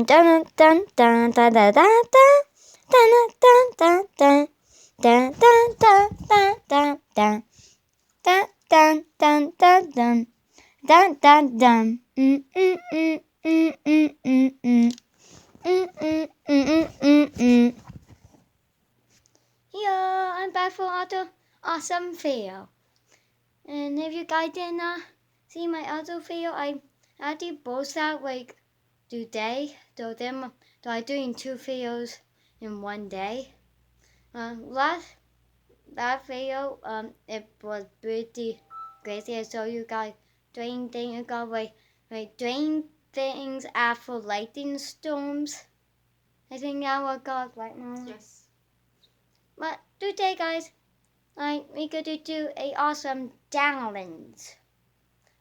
dun dun dun dun da da da da dun dun dun dun dun dun dun dun dun dun dun dun dun dun dun dun dun Yeah, I'm back for another awesome video. And if you guys did not see my other video, I actually post that like today. So I'm doing 2 videos in one day. Last that video, it was pretty crazy. I showed you guys doing things. You got like doing things after lightning storms. I think that was called right now. Yes. But today, guys, we're gonna do a awesome challenge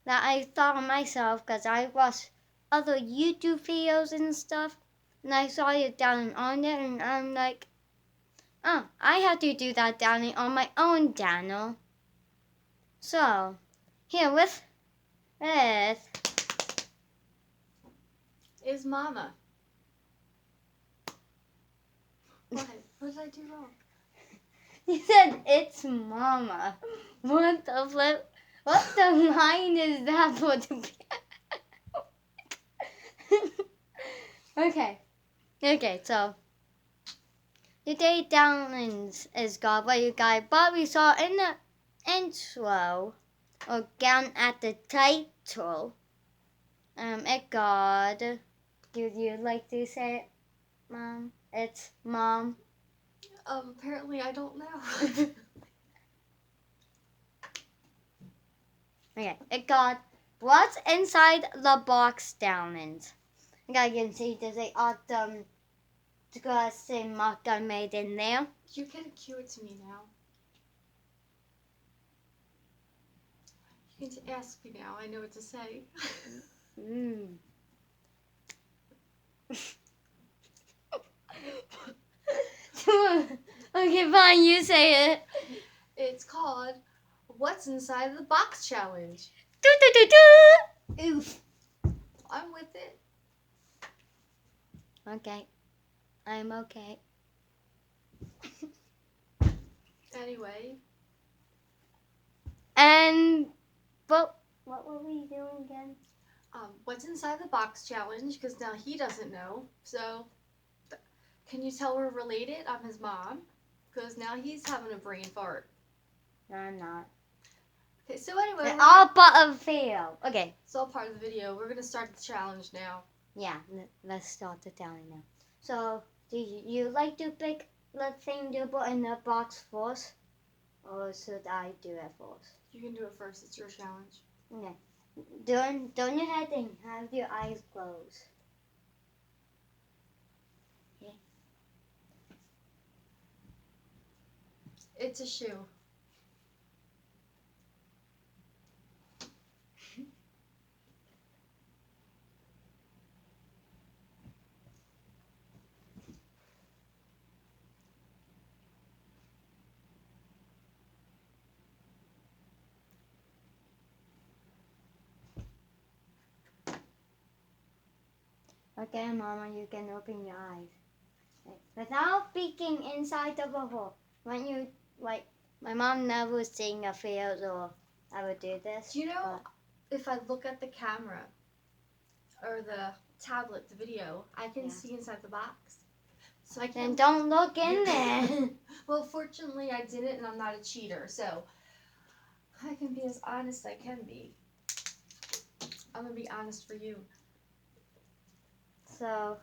that I thought of myself because I watched other YouTube videos and stuff, and I saw it down on it, and I'm like, oh, I have to do that down on my own channel. So, here with Is Mama. What? What did I do wrong? You said it's Mama. What the flip? What the line is that for to be? Okay, so today challenge is got what you guys probably saw in the intro or down at the title. It got. Do you like to say it, Mom? It's Mom. Apparently I don't know. Okay, it got what's inside the box challenge. You guys can see there's a awesome disgusting mock I made in there. You can cue it to me now. You can ask me now. I know what to say. Okay, fine, you say it. It's called What's Inside the Box Challenge. Do do do do. Oof. I'm with it. Okay, I'm okay. Anyway. And what were we doing again? What's Inside the Box Challenge, because now he doesn't know. So, can you tell we're related? I'm his mom, because now he's having a brain fart. No, I'm not. Okay, so anyway. It's all part of fail. Okay. It's all part of the video. We're going to start the challenge now. Yeah, let's start the challenge now. So, do you like to pick the thing to put in the box first? Or should I do it first? You can do it first. It's your challenge. Okay. Turn your head and have your eyes closed. Okay. It's a shoe. Okay, Mama, you can open your eyes. Without peeking inside of a hole. When you, like, my mom never seen a field or I would do this. Do you know, if I look at the camera or the tablet, the video, I can see inside the box. So I can. Then don't look in there. Well, fortunately, I didn't, and I'm not a cheater, so I can be as honest as I can be. I'm gonna be honest for you. So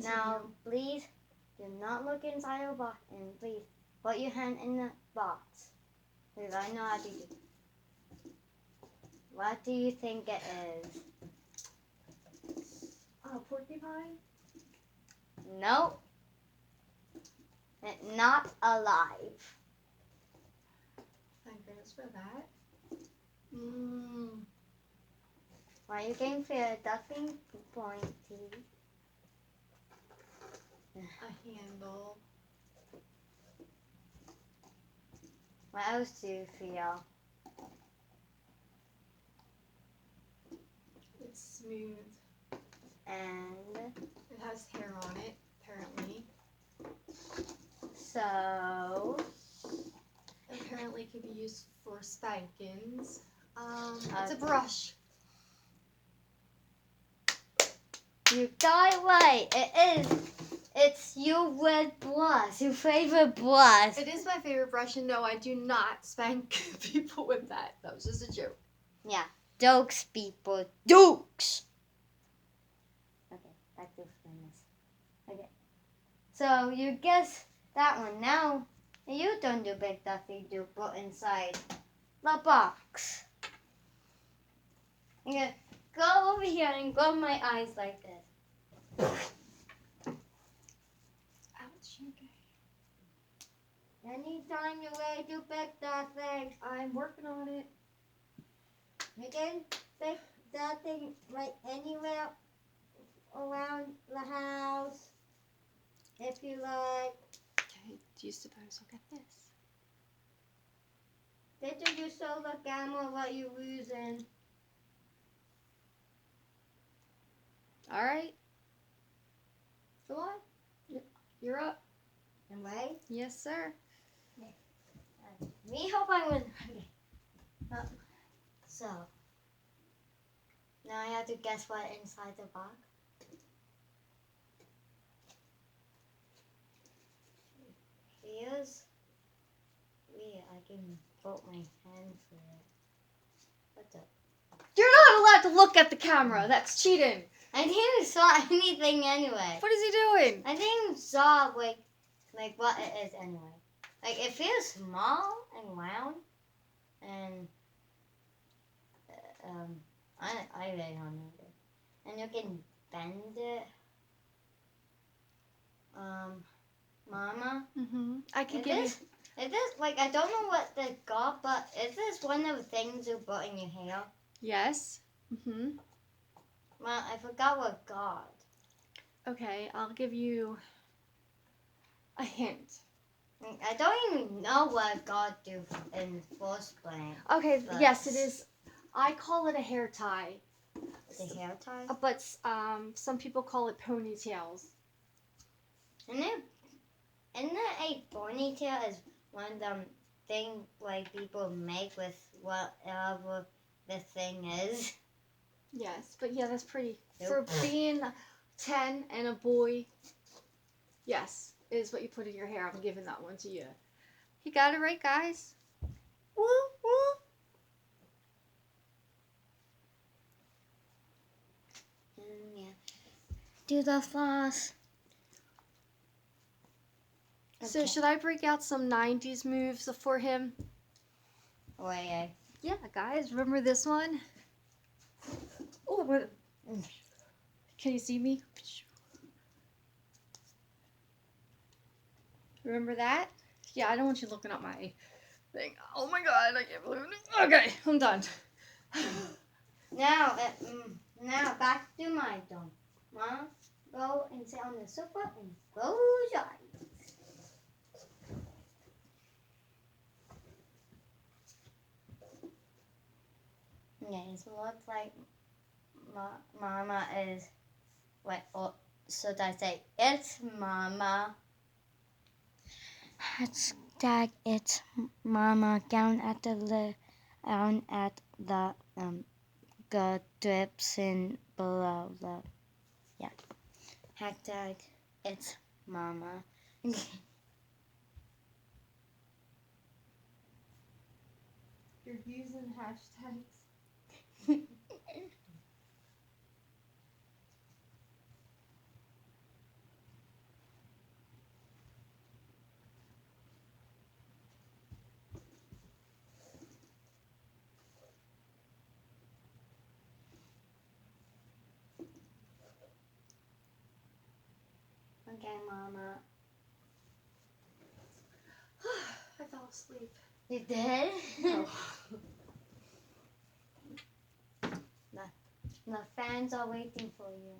now, please do not look inside the box, and please put your hand in the box, because I know how to do it. What do you think it is? A porcupine? Nope. It's not alive. Thank goodness for that. Well, you can feel nothing pointy. A handle. What else do you feel? It's smooth. And so Apparently it can be used for spankings. It's a brush. you got it right. It is. It's your red brush, your favorite brush. It is my favorite brush, and no, I do not spank people with that. That was just a joke. Yeah, jokes, people, jokes. Okay, back to famous. Okay, so you guess that one. Now you don't do big duffy do put inside the box. Okay, go over here and rub my eyes like this. Ouch. Okay. Anytime you're ready to pick that thing, I'm working on it. you can pick that thing like anywhere around the house if you like. Okay, do you suppose I'll get this? Did you show the camera what you're using? All right. Go on. You're up. And right? Yes, sir. We hope I win. Okay. So now I have to guess what inside the box. Here's weird. I can put my hand for it. What the? You're not allowed to look at the camera. That's cheating. I didn't saw anything anyway. What is he doing? I didn't saw like what it is anyway. Like it feels small and round, and I really don't know it. And you can bend it. Mama, I can is give you. this like I don't know what they got, but is this one of the things you put in your hair? Yes. Well, I forgot what God. Okay, I'll give you a hint. I don't even know what God do in first place. Okay, But- yes, it is. I call it a hair tie, The hair tie. but some people call it ponytails. Isn't it a ponytail is one of them thing like people make with whatever the thing is? Yes, but yeah, that's pretty. Nope. For being 10 and a boy, yes, is what you put in your hair. I'm giving that one to you. You got it right, guys. Woo woo. Yeah. Do the floss. So Okay. should I break out some 90s moves for him? Wait. Yeah, guys, remember this one? Oh, what? Can you see me? Remember that? Yeah, I don't want you looking at my thing. Oh my god, I can't believe it. Okay, I'm done. Now back to my turn. Mom, go and sit on the sofa and close your eyes. Okay, so it looks like Mama is what? Or should I say it's Mama? Hashtag it's Mama down at the good drips in below the hashtag it's Mama. You're using hashtags. Okay, Mama. I fell asleep. You did? The fans are waiting for you.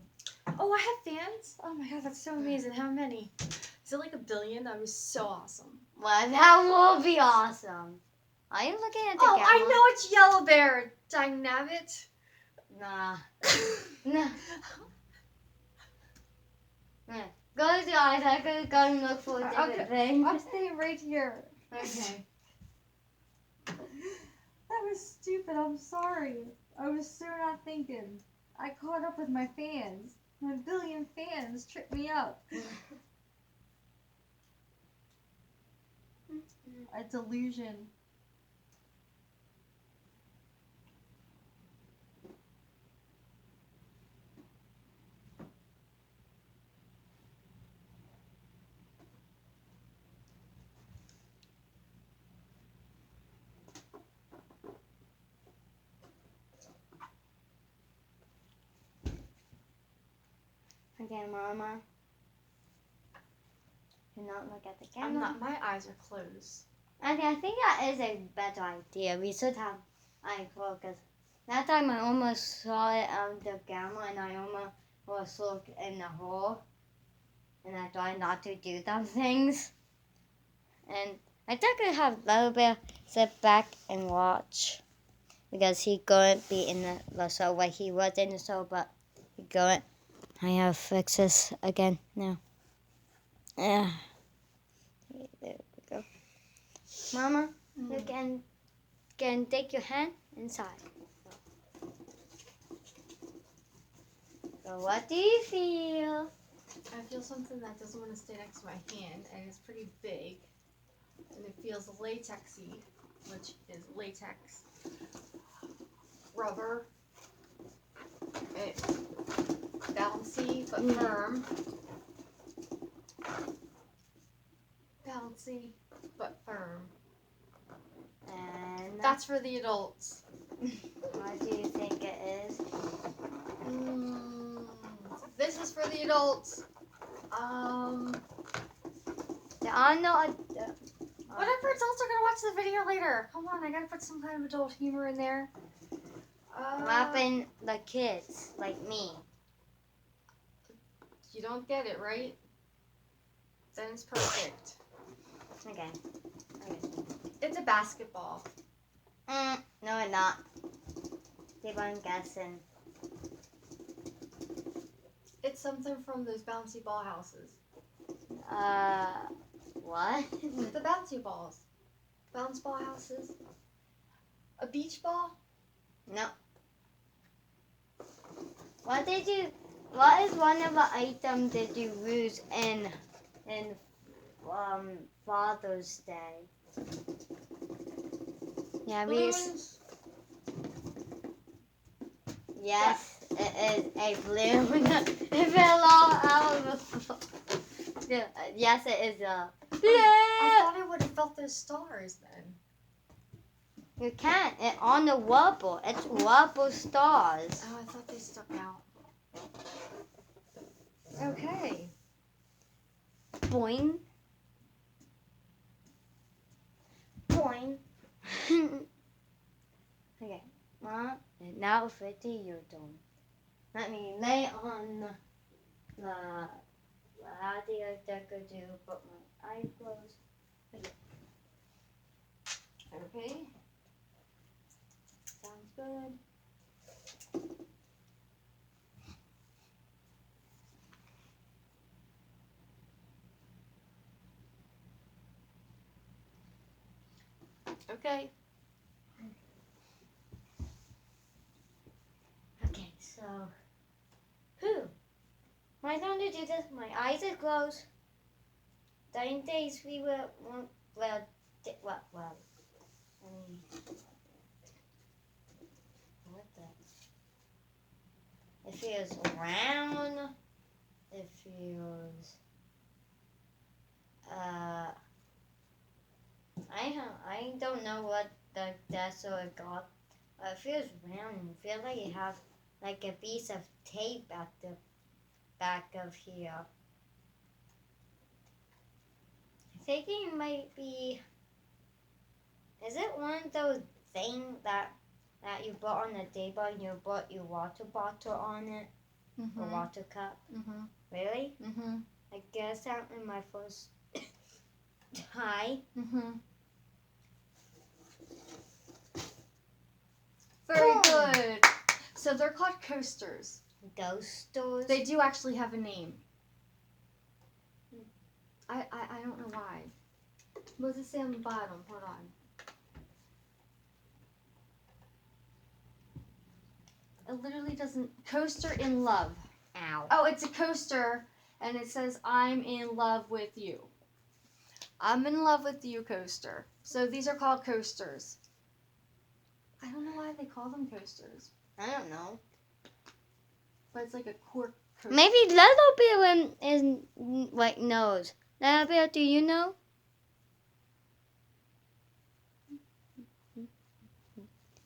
Oh, I have fans? Oh my god, that's so amazing. How many? Is it like 1 billion? That would be so awesome. Well, that will be awesome. Are you looking at the Oh, camera? I know it's Yellow Bear. Dynamit. Nah. Nah. Go to the guys. I could go and look for different things. I'm staying right here. Okay. That was stupid. I'm sorry. I was so not thinking. I caught up with my fans. My billion fans tripped me up. A delusion. Okay, Mama. Do not look at the camera. I'm not. My eyes are closed. Okay, I think that is a better idea. We should have eye closed because that time I almost saw it on the camera and I almost looked in the hole and I tried not to do those things. And I think I have a little bit sit back and watch because he couldn't be in the show like he was in the show, but he couldn't. I have to fix this again now. Yeah. There we go. Mama, you can take your hand inside. So what do you feel? I feel something that doesn't want to stay next to my hand, and it's pretty big, and it feels latexy, which is latex rubber. It's bouncy but firm. Bouncy but firm. And That's for the adults. what do you think it is? This is for the adults. There are no. Whatever adults are gonna watch the video later. Come on, I gotta put some kind of adult humor in there. Laughing the kids like me. You don't get it, right? Then it's perfect. Okay. It's a basketball. No, it's not. Keep on guessing. It's something from those bouncy ball houses. What? The bouncy balls. Bounce ball houses. A beach ball? No. What is one of the items that you use in Father's Day? Yeah, Balloons. Yes, it is a balloon. It fell all out of the floor. Yeah, yes, it is a balloon. I thought I would have felt those stars then. You can't. It's on the wobble. It's wobble stars. Oh, I thought they stuck out. Okay. Boing. Boing. Okay. Now 50, you're done. Let me lay on the how do I do put my eyes closed. Okay. Sounds good. Okay. Okay, so my turn to do this. My eyes are closed. 9 days we will I mean, what the? It feels round. It feels I don't know what that's all it got. It feels round. It feels like you have like a piece of tape at the back of here. I think it might be. Is it one of those things that you put on the table and you put your water bottle on it? Or water cup? Really? I guess that in my first try. Very good. So they're called coasters. Ghost stores? They do actually have a name. I don't know why. What does it say on the bottom? Hold on. It literally doesn't. Coaster in love. Ow. Oh, it's a coaster, and it says, I'm in love with you. I'm in love with you, coaster. So these are called coasters. I don't know why they call them coasters, I don't know. but it's like a cork coaster. Maybe Little Bear is like knows. Little Bear, do you know?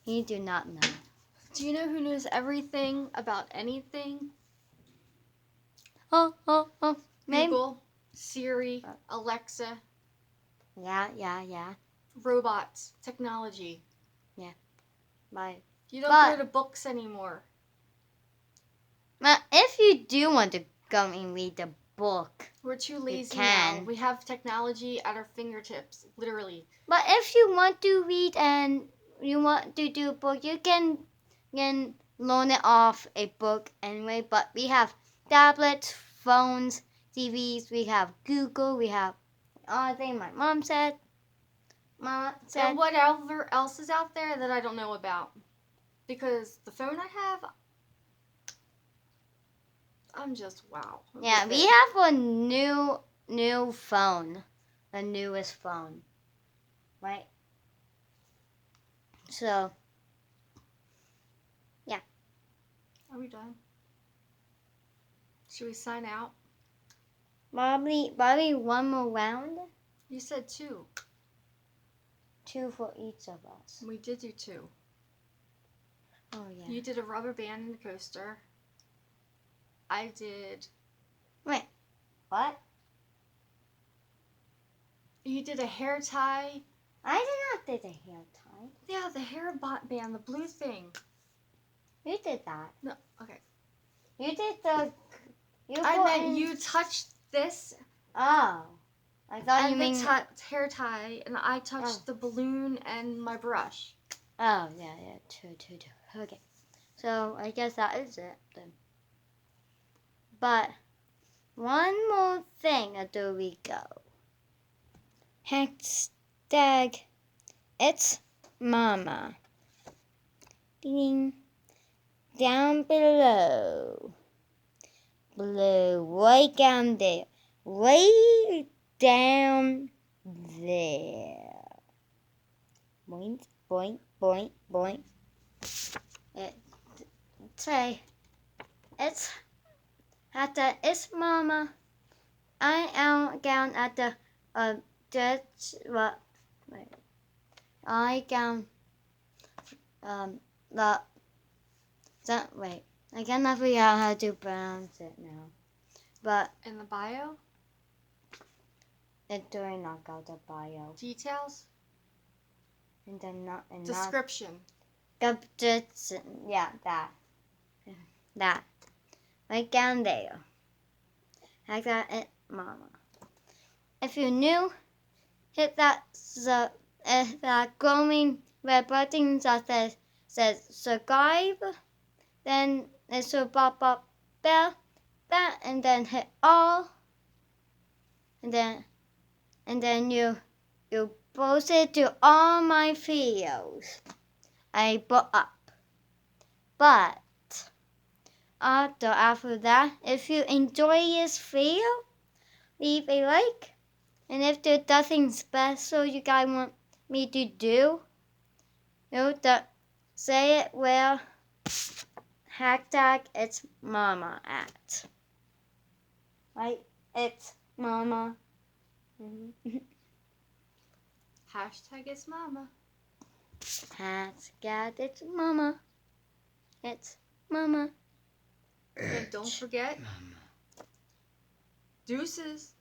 You do not know. Do you know who knows everything about anything? Oh. Maybe. Google, Siri, Alexa, Yeah. robots, technology. Bye. You don't But- go to books anymore. But if you do want to go and read the book, We're too lazy can. now. We have technology at our fingertips, literally. but if you want to read and you want to do a book, you can loan it off a book anyway. But we have tablets, phones, TVs. We have Google. We have all thing my mom said. And whatever else is out there that I don't know about. Because the phone I have, I'm just wow. Yeah, we have a new phone, the newest phone, right? So Are we done? Should we sign out? probably one more round, You said 2. 2 for each of us. We did do 2. Oh yeah. You did a rubber band and a coaster. I did. What? You did a hair tie. I did not do the hair tie. Yeah, the hair band, the blue thing. You did that. No, okay. You did the. I meant you touched this Oh, I thought you and mean. the hair tie, and I touched the balloon and my brush. Oh yeah. Two. Okay. So I guess that is it then. But one more thing until we go. Hashtag it's mama. Ding. Down below. Right down there. Way down there. Boink, boink, boink, boink. It's at the it's mama. I am down at the that's what wait. I down the that wait. I cannot figure out how to pronounce it now. But In the bio, it's during knockout the bio. details, And then not description. just yeah, that. Right down there. Like that it mama. If you're new, hit that glowing red button that says subscribe. Then it should pop up bell that and then hit all. And then you post it to all my videos I put up. But after that, if you enjoy this video, leave a like. And if there's nothing special you guys want me to do, say it where hashtag it's mama at. Right? It's mama. Hashtag it's mama. Hashtag it's mama. It's mama. And don't forget, deuces.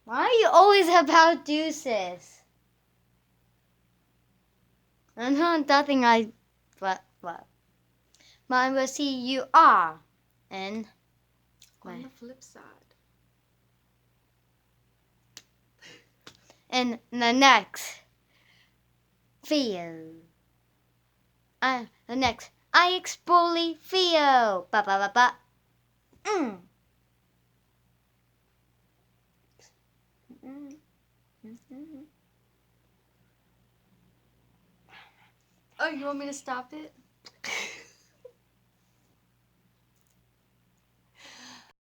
Why are you always about deuces? I know nothing but I will see you all in On the flip side. the next video. The next I explore video. Ba ba ba ba. Oh, you want me to stop it?